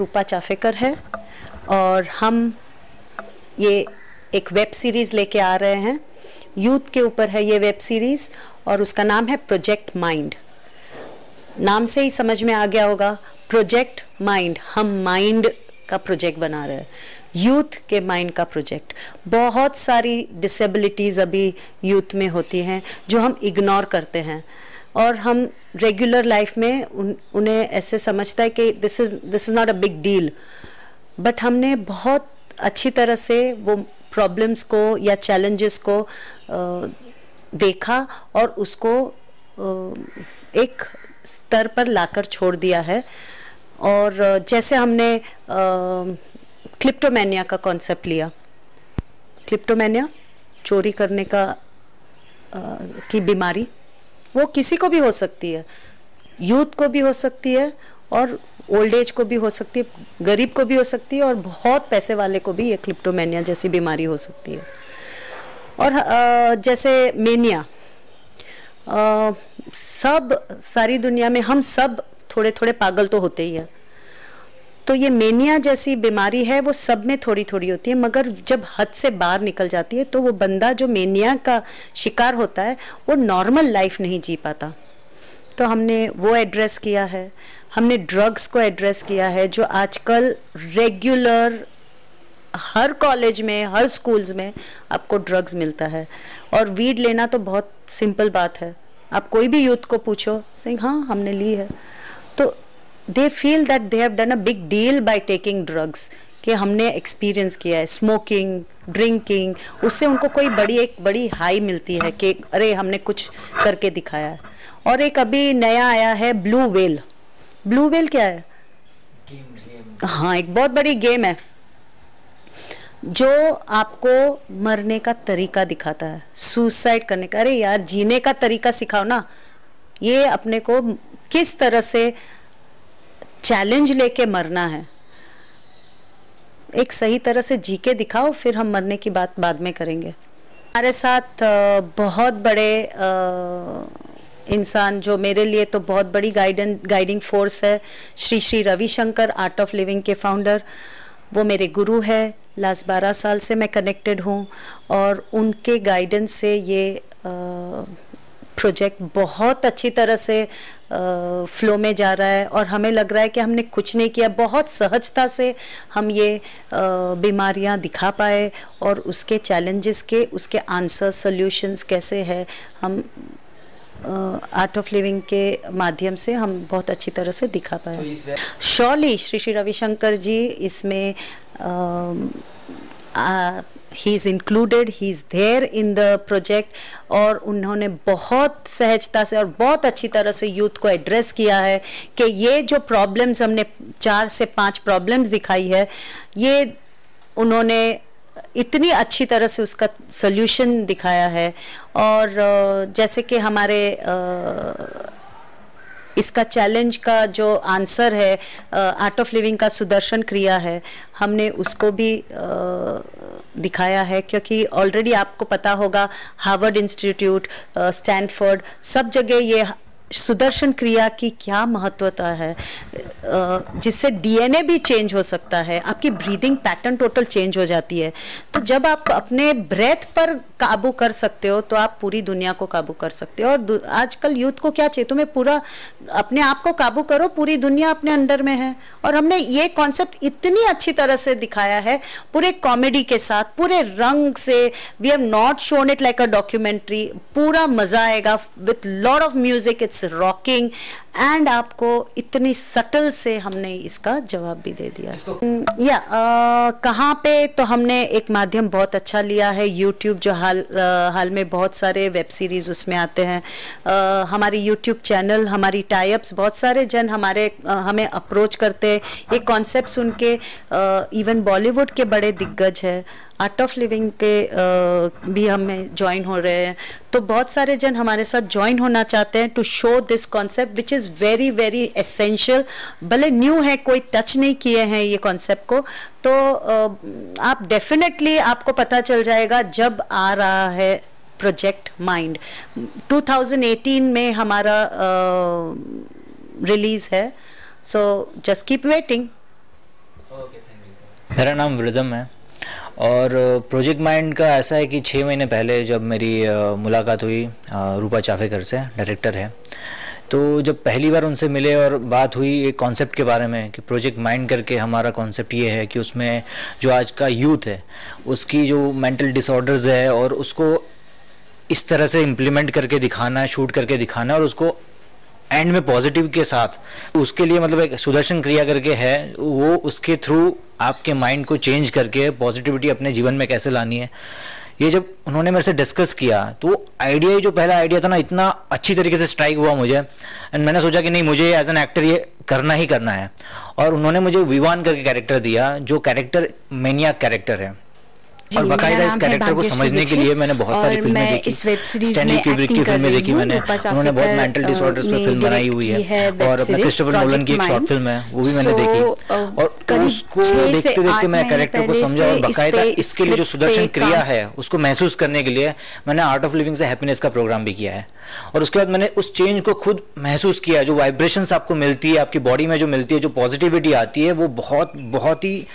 रूपा चाफेकर है और हम ये एक वेब सीरीज़ लेके आ रहे हैं। यूथ के ऊपर है ये वेब सीरीज़ और उसका नाम है प्रोजेक्ट माइंड। नाम से ही समझ में आ गया होगा, प्रोजेक्ट माइंड, हम माइंड का प्रोजेक्ट बना रहे हैं, यूथ के माइंड का प्रोजेक्ट। बहुत सारी डिसेबिलिटीज़ अभी यूथ में होती हैं जो हम इग्नोर करते हैं और हम रेगुलर लाइफ में उन्हें ऐसे समझता है कि this is not a big deal, but हमने बहुत अच्छी तरह से वो प्रॉब्लम्स को या चैलेंजेस को देखा और उसको एक स्तर पर लाकर छोड़ दिया है। और जैसे हमने क्लिप्टोमेनिया का कॉन्सेप्ट लिया, क्लिप्टोमेनिया चोरी करने का की बीमारी, वो किसी को भी हो सकती है, यूथ को भी हो सकती है और ओल्ड एज को भी हो सकती है, गरीब को भी हो सकती है और बहुत पैसे वाले को भी ये क्लिप्टोमेनिया जैसी बीमारी हो सकती है। और जैसे मेनिया, सब सारी दुनिया में हम सब थोड़े थोड़े पागल तो होते ही हैं, तो ये मेनिया जैसी बीमारी है वो सब में थोड़ी थोड़ी होती है, मगर जब हद से बाहर निकल जाती है तो वो बंदा जो मेनिया का शिकार होता है वो नॉर्मल लाइफ नहीं जी पाता। तो हमने वो एड्रेस किया है। हमने ड्रग्स को एड्रेस किया है जो आजकल रेगुलर हर कॉलेज में, हर स्कूल्स में आपको ड्रग्स मिलता है और वीड लेना तो बहुत सिंपल बात है। आप कोई भी यूथ को पूछो, सिंह हाँ हमने ली है, तो they feel that they have done a big deal by taking drugs, कि हमने एक्सपीरियंस किया है स्मोकिंग, ड्रिंकिंग, उससे उनको कोई एक बड़ी हाई मिलती है कि अरे हमने कुछ करके दिखाया है। और एक अभी नया आया है ब्लू व्हेल। ब्लू व्हेल क्या है? हाँ, एक बहुत बड़ी गेम है जो आपको मरने का तरीका दिखाता है, सुसाइड करने का। अरे यार, जीने का तरीका सिखाओ ना, ये अपने को किस तरह से चैलेंज लेके मरना है, एक सही तरह से जी के दिखाओ, फिर हम मरने की बात बाद में करेंगे। हमारे साथ बहुत बड़े इंसान जो मेरे लिए तो बहुत बड़ी गाइडिंग फोर्स है, Shri Shri Ravishankar, art of living के फाउंडर। वो मेरे गुरु है, लास्ट 12 साल से मैं कनेक्टेड हूँ और उनके गाइडेंस से ये प्रोजेक्ट बहुत अच्छी तरह से फ्लो में जा रहा है और हमें लग रहा है कि हमने कुछ नहीं किया, बहुत सहजता से हम ये बीमारियां दिखा पाए और उसके चैलेंजेस के, उसके आंसर सॉल्यूशंस कैसे है, हम आर्ट ऑफ लिविंग के माध्यम से हम बहुत अच्छी तरह से दिखा पाए। श्योरली श्री श्री रविशंकर जी इसमें he is included, he is there in the project और उन्होंने बहुत सहजता से और बहुत अच्छी तरह से यूथ को एड्रेस किया है कि ये जो प्रॉब्लम्स हमने 4 से 5 प्रॉब्लम्स दिखाई है, ये उन्होंने इतनी अच्छी तरह से उसका सल्यूशन दिखाया है। और जैसे कि हमारे इसका चैलेंज का जो आंसर है आर्ट ऑफ लिविंग का सुदर्शन क्रिया है, हमने उसको भी दिखाया है, क्योंकि ऑलरेडी आपको पता होगा हार्वर्ड इंस्टीट्यूट, स्टैनफोर्ड, सब जगह ये सुदर्शन क्रिया की क्या महत्वता है, जिससे डीएनए भी चेंज हो सकता है, आपकी ब्रीदिंग पैटर्न टोटल चेंज हो जाती है। तो जब आप अपने ब्रेथ पर काबू कर सकते हो तो आप पूरी दुनिया को काबू कर सकते हो। और आजकल यूथ को क्या चाहिए, तुम्हें पूरा अपने आप को काबू करो, पूरी दुनिया अपने अंडर में है। और हमने ये कॉन्सेप्ट इतनी अच्छी तरह से दिखाया है, पूरे कॉमेडी के साथ, पूरे रंग से। We have not shown it like a documentary, पूरा मजा आएगा with lot of music, it's rocking and आपको इतनी सटल से हमने इसका जवाब भी दे दिया। कहाँ पे, तो हमने एक माध्यम बहुत अच्छा लिया है, यूट्यूब, जो हाल में बहुत सारे वेब सीरीज उसमें आते हैं। हमारी यूट्यूब चैनल, हमारी टाइप्स, बहुत सारे जन हमें अप्रोच करते हैं ये कॉन्सेप्ट सुन के। इवन बॉलीवुड के बड़े दिग्गज है, आर्ट ऑफ लिविंग के भी हमें ज्वाइन हो रहे हैं, तो बहुत सारे जन हमारे साथ ज्वाइन होना चाहते हैं to show this concept which is very very essential. भले न्यू है, कोई टच नहीं किए हैं ये कॉन्सेप्ट को, तो आप डेफिनेटली आपको पता चल जाएगा जब आ रहा है प्रोजेक्ट माइंड। 2018 में हमारा रिलीज है, सो जस्ट कीप वेटिंग। मेरा नाम वृदम है और प्रोजेक्ट माइंड का ऐसा है कि 6 महीने पहले जब मेरी मुलाकात हुई रूपा चाफेकर से, डायरेक्टर है, तो जब पहली बार उनसे मिले और बात हुई एक कॉन्सेप्ट के बारे में कि प्रोजेक्ट माइंड करके हमारा कॉन्सेप्ट ये है कि उसमें जो आज का यूथ है उसकी जो मेंटल डिसऑर्डर्स है और उसको इस तरह से इम्प्लीमेंट करके दिखाना है, शूट करके दिखाना है और उसको एंड में पॉजिटिव के साथ उसके लिए मतलब एक सुदर्शन क्रिया करके है, वो उसके थ्रू आपके माइंड को चेंज करके पॉजिटिविटी अपने जीवन में कैसे लानी है। ये जब उन्होंने मेरे से डिस्कस किया तो आइडिया, जो पहला आइडिया था ना, इतना अच्छी तरीके से स्ट्राइक हुआ मुझे एंड मैंने सोचा कि नहीं, मुझे एज एन एक्टर ये करना ही करना है। और उन्होंने मुझे विवान करके कैरेक्टर दिया जो कैरेक्टर मैनियाक कैरेक्टर है और बाकायदा इस कैरेक्टर को समझने के लिए मैंने बहुत सारी फिल्में देखी, स्टैनली क्यूब्रिक की फिल्में देखी मैंने, उन्होंने बहुत मेंटल डिसऑर्डर्स पे फिल्म बनाई हुई है और मैं क्रिस्टोफर नोलन की एक शॉर्ट फिल्म है वो भी मैंने देखी और उसको देखते देखते मैं कैरेक्टर को समझा और बाकायदा इसके लिए जो सुदर्शन क्रिया है उसको महसूस करने के लिए मैंने आर्ट ऑफ लिविंग से हैप्पीनेस का प्रोग्राम भी किया है। और उसके बाद मैंने उस चेंज को खुद महसूस किया, जो वाइब्रेशंस आपको मिलती है, आपकी बॉडी में जो मिलती है, जो पॉजिटिविटी आती है, वो बहुत बहुत ही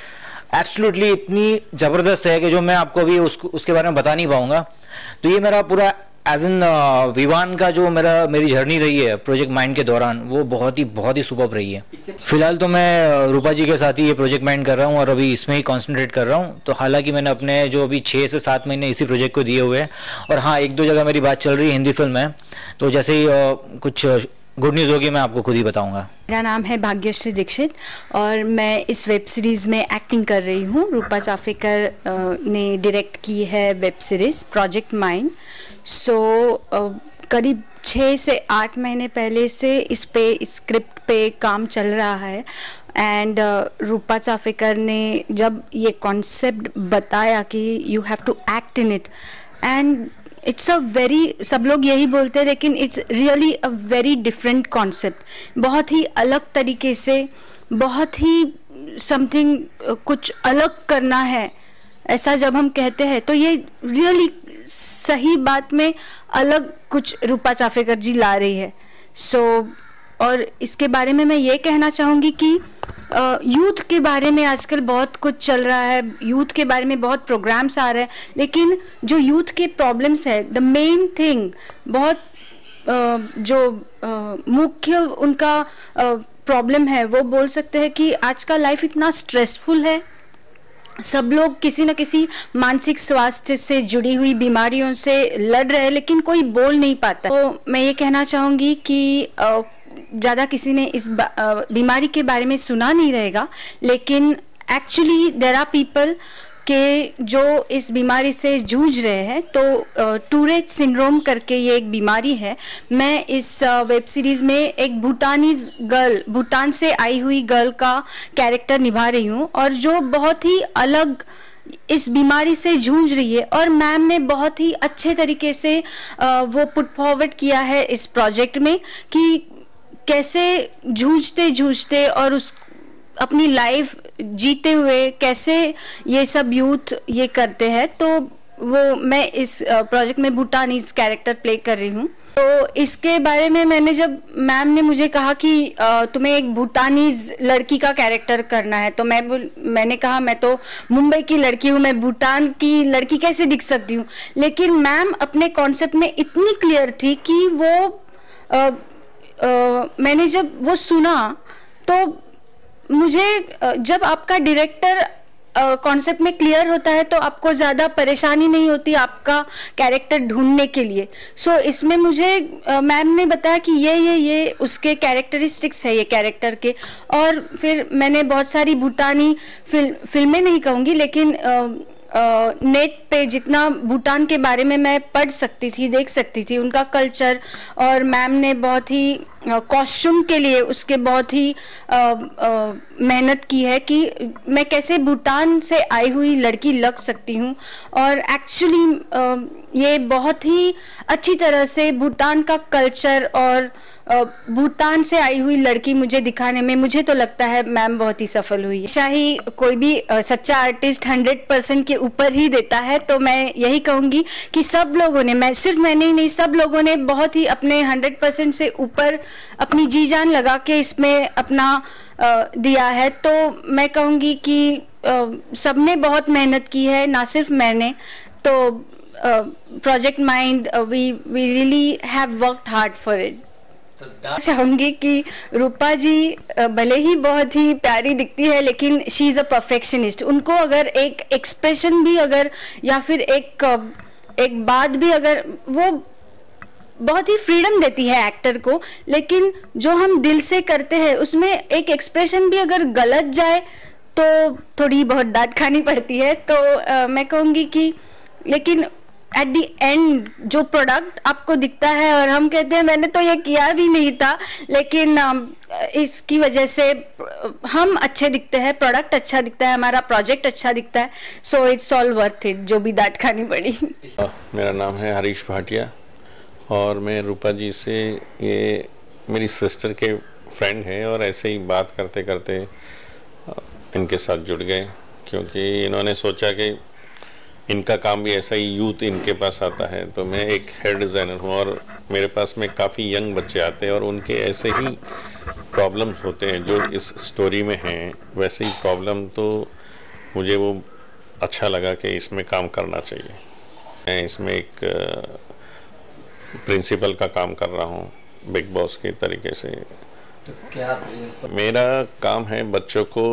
एब्सोल्युटली इतनी ज़बरदस्त है कि जो मैं आपको अभी उसके बारे में बता नहीं पाऊंगा। तो ये मेरा पूरा एज एन विवान का जो मेरी जर्नी रही है प्रोजेक्ट माइंड के दौरान, वो बहुत ही सुपर्ब रही है। फिलहाल तो मैं रूपा जी के साथ ही ये प्रोजेक्ट माइंड कर रहा हूँ और अभी इसमें ही कॉन्सेंट्रेट कर रहा हूँ। तो हालांकि मैंने अपने जो अभी 6 से 7 महीने इसी प्रोजेक्ट को दिए हुए हैं और हाँ, 1-2 जगह मेरी बात चल रही है हिंदी फिल्म में, तो जैसे ही कुछ गुड न्यूज़ होगी मैं आपको खुद ही बताऊंगा। मेरा नाम है भाग्यश्री दीक्षित और मैं इस वेब सीरीज़ में एक्टिंग कर रही हूँ। रूपा चाफेकर ने डायरेक्ट की है वेब सीरीज़ प्रोजेक्ट माइंड। करीब 6 से 8 महीने पहले से इस स्क्रिप्ट पे काम चल रहा है एंड रूपा चाफेकर ने जब ये कॉन्सेप्ट बताया कि you have to act in it and it's a very, सब लोग यही बोलते हैं लेकिन it's really a very different concept, बहुत ही अलग तरीके से, बहुत ही समथिंग कुछ अलग करना है ऐसा जब हम कहते हैं तो ये रियली सही बात में अलग कुछ रूपा चाफेकर जी ला रही है। और इसके बारे में मैं ये कहना चाहूँगी कि यूथ के बारे में आजकल बहुत कुछ चल रहा है, यूथ के बारे में बहुत प्रोग्राम्स आ रहे हैं, लेकिन जो यूथ के प्रॉब्लम्स है, द मेन थिंग, बहुत जो मुख्य उनका प्रॉब्लम है वो बोल सकते हैं कि आज का लाइफ इतना स्ट्रेसफुल है, सब लोग किसी न किसी मानसिक स्वास्थ्य से जुड़ी हुई बीमारियों से लड़ रहे हैं लेकिन कोई बोल नहीं पाता। तो मैं ये कहना चाहूँगी कि ज़्यादा किसी ने इस बीमारी के बारे में सुना नहीं रहेगा, लेकिन एक्चुअली देयर आर पीपल के जो इस बीमारी से जूझ रहे हैं। तो टूरेट सिंड्रोम करके ये एक बीमारी है। मैं इस वेब सीरीज़ में एक भूटानीज गर्ल, भूटान से आई हुई गर्ल का कैरेक्टर निभा रही हूँ और जो बहुत ही अलग इस बीमारी से जूझ रही है और मैम ने बहुत ही अच्छे तरीके से वो पुट फॉरवर्ड किया है इस प्रोजेक्ट में कि कैसे जूझते जूझते और उस अपनी लाइफ जीते हुए कैसे ये सब यूथ ये करते हैं। तो वो मैं इस प्रोजेक्ट में भूटानीज कैरेक्टर प्ले कर रही हूँ। तो इसके बारे में मैंने, जब मैम ने मुझे कहा कि तुम्हें एक भूटानीज लड़की का कैरेक्टर करना है, तो मैंने कहा मैं तो मुंबई की लड़की हूँ, मैं भूटान की लड़की कैसे दिख सकती हूँ। लेकिन मैम अपने कॉन्सेप्ट में इतनी क्लियर थी कि वो मैंने जब वो सुना तो मुझे, जब आपका डायरेक्टर कॉन्सेप्ट में क्लियर होता है तो आपको ज़्यादा परेशानी नहीं होती आपका कैरेक्टर ढूंढने के लिए। इसमें मुझे मैम ने बताया कि ये उसके कैरेक्टरिस्टिक्स है ये कैरेक्टर के। और फिर मैंने बहुत सारी भूटानी फिल्में नहीं कहूँगी लेकिन नेट पे जितना भूटान के बारे में मैं पढ़ सकती थी, देख सकती थी उनका कल्चर, और मैम ने बहुत ही कॉस्ट्यूम के लिए उसके बहुत ही मेहनत की है कि मैं कैसे भूटान से आई हुई लड़की लग सकती हूँ। और एक्चुअली ये बहुत ही अच्छी तरह से भूटान का कल्चर और भूटान से आई हुई लड़की मुझे दिखाने में, मुझे तो लगता है मैम बहुत ही सफल हुई है। शाही कोई भी सच्चा आर्टिस्ट 100% के ऊपर ही देता है। तो मैं यही कहूँगी कि सब लोगों ने, मैं सिर्फ मैंने ही नहीं, सब लोगों ने बहुत ही अपने 100% से ऊपर अपनी जी जान लगा के इसमें अपना दिया है। तो मैं कहूँगी कि सबने बहुत मेहनत की है, ना सिर्फ मैंने। तो project mind, we really have worked hard for it. चाहूँगी कि रूपा जी भले ही बहुत ही प्यारी दिखती है, लेकिन शी इज़ अ परफेक्शनिस्ट। उनको अगर एक एक्सप्रेशन भी अगर, या फिर एक बात भी अगर, वो बहुत ही फ्रीडम देती है एक्टर को, लेकिन जो हम दिल से करते हैं उसमें एक एक्सप्रेशन भी अगर गलत जाए तो थोड़ी बहुत डांट खानी पड़ती है। तो मैं कहूँगी कि लेकिन एट द एंड जो प्रोडक्ट आपको दिखता है और हम कहते हैं मैंने तो ये किया भी नहीं था, लेकिन इसकी वजह से हम अच्छे दिखते हैं, प्रोडक्ट अच्छा दिखता है, हमारा प्रोजेक्ट अच्छा दिखता है। So it's all worth it, जो भी डांट खानी पड़ी। मेरा नाम है हरीश भाटिया और मैं रूपा जी से, ये मेरी सिस्टर के फ्रेंड हैं और ऐसे ही बात करते करते इनके साथ जुड़ गए, क्योंकि इन्होंने सोचा कि इनका काम भी ऐसा ही, यूथ इनके पास आता है। तो मैं एक हेयर डिज़ाइनर हूँ और मेरे पास में काफ़ी यंग बच्चे आते हैं और उनके ऐसे ही प्रॉब्लम्स होते हैं जो इस स्टोरी में हैं, वैसे ही प्रॉब्लम। तो मुझे वो अच्छा लगा कि इसमें काम करना चाहिए। मैं इसमें एक प्रिंसिपल का काम कर रहा हूँ बिग बॉस के तरीके से। तो क्या मेरा काम है बच्चों को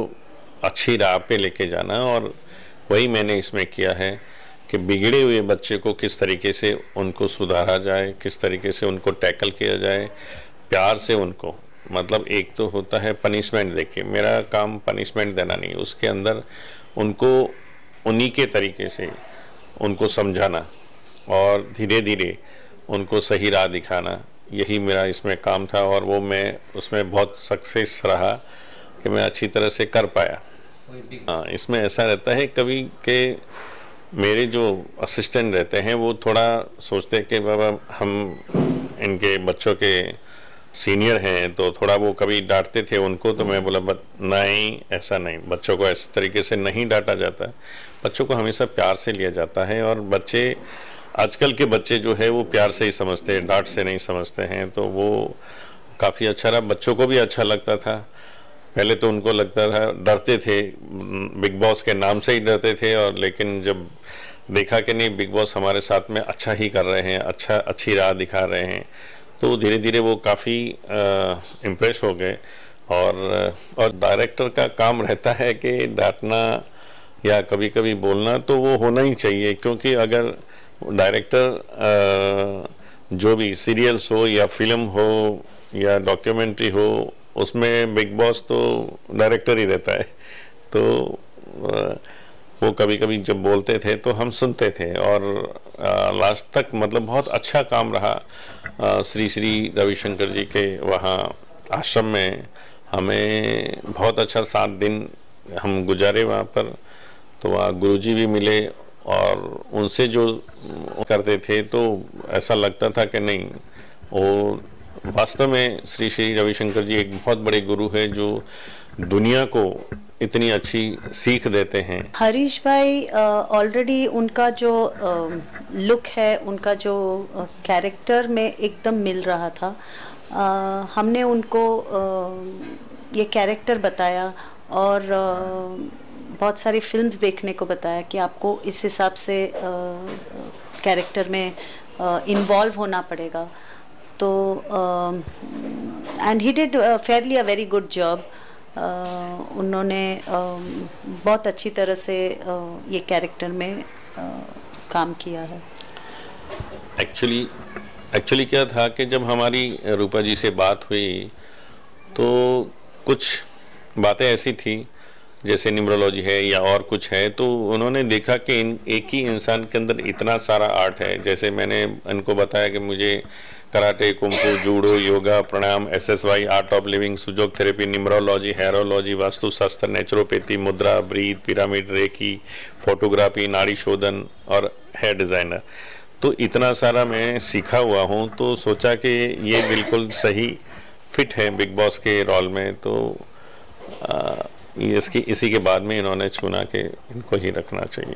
अच्छी राह पे लेके जाना, और वही मैंने इसमें किया है कि बिगड़े हुए बच्चे को किस तरीके से उनको सुधारा जाए, किस तरीके से उनको टैकल किया जाए, प्यार से उनको, मतलब एक तो होता है पनिशमेंट देके, मेरा काम पनिशमेंट देना नहीं, उसके अंदर उनको उन्हीं के तरीके से उनको समझाना और धीरे धीरे उनको सही राह दिखाना, यही मेरा इसमें काम था। और वो मैं उसमें बहुत सक्सेस रहा कि मैं अच्छी तरह से कर पाया। हाँ, इसमें ऐसा रहता है कभी कि मेरे जो असिस्टेंट रहते हैं वो थोड़ा सोचते हैं कि बाबा हम इनके बच्चों के सीनियर हैं, तो थोड़ा वो कभी डांटते थे उनको। तो मैं बोला नहीं, ऐसा नहीं, बच्चों को इस तरीके से नहीं डांटा जाता, बच्चों को हमेशा प्यार से लिया जाता है। और बच्चे, आजकल के बच्चे जो है वो प्यार से ही समझते हैं, डांट से नहीं समझते हैं। तो वो काफ़ी अच्छा रहा, बच्चों को भी अच्छा लगता था। पहले तो उनको लगता था, डरते थे, बिग बॉस के नाम से ही डरते थे, और लेकिन जब देखा कि नहीं, बिग बॉस हमारे साथ में अच्छा ही कर रहे हैं, अच्छी राह दिखा रहे हैं, तो धीरे धीरे वो काफ़ी इम्प्रेस हो गए। और डायरेक्टर का काम रहता है कि डांटना या कभी कभी बोलना तो वो होना ही चाहिए, क्योंकि अगर डायरेक्टर जो भी सीरियल्स हो या फिल्म हो या डॉक्यूमेंट्री हो, उसमें बिग बॉस तो डायरेक्टर ही रहता है। तो वो कभी कभी जब बोलते थे तो हम सुनते थे, और लास्ट तक मतलब बहुत अच्छा काम रहा। श्री श्री रविशंकर जी के वहाँ आश्रम में हमें बहुत अच्छा 7 दिन हम गुजारे वहाँ पर। तो वहाँ गुरुजी भी मिले और उनसे जो करते थे तो ऐसा लगता था कि नहीं, वो वास्तव में श्री श्री रविशंकर जी एक बहुत बड़े गुरु है जो दुनिया को इतनी अच्छी सीख देते हैं। हरीश भाई ऑलरेडी उनका जो लुक है, उनका जो कैरेक्टर में एकदम मिल रहा था। हमने उनको ये कैरेक्टर बताया और बहुत सारी फिल्म्स देखने को बताया कि आपको इस हिसाब से कैरेक्टर में इन्वॉल्व होना पड़ेगा। तो and he did Fairlie a very good job. उन्होंने बहुत अच्छी तरह से ये कैरेक्टर में काम किया है। एक्चुअली क्या था कि जब हमारी रूपा जी से बात हुई तो कुछ बातें ऐसी थी जैसे न्यूमरोलॉजी है या और कुछ है, तो उन्होंने देखा कि एक ही इंसान के अंदर इतना सारा आर्ट है। जैसे मैंने इनको बताया कि मुझे karate, kung fu, judo, yoga, pranayama, SSY, art of living, sujok therapy, numerology, हेरोलॉजी, Vastu Shastra, naturopathy, mudra, breath, pyramid, reiki, photography, नाड़ी शोधन और हेयर डिज़ाइनर, तो इतना सारा मैं सीखा हुआ हूँ। तो सोचा कि ये बिल्कुल सही फिट है बिग बॉस के रोल में। तो इसी के बाद में इन्होंने चुना कि इनको ही रखना चाहिए।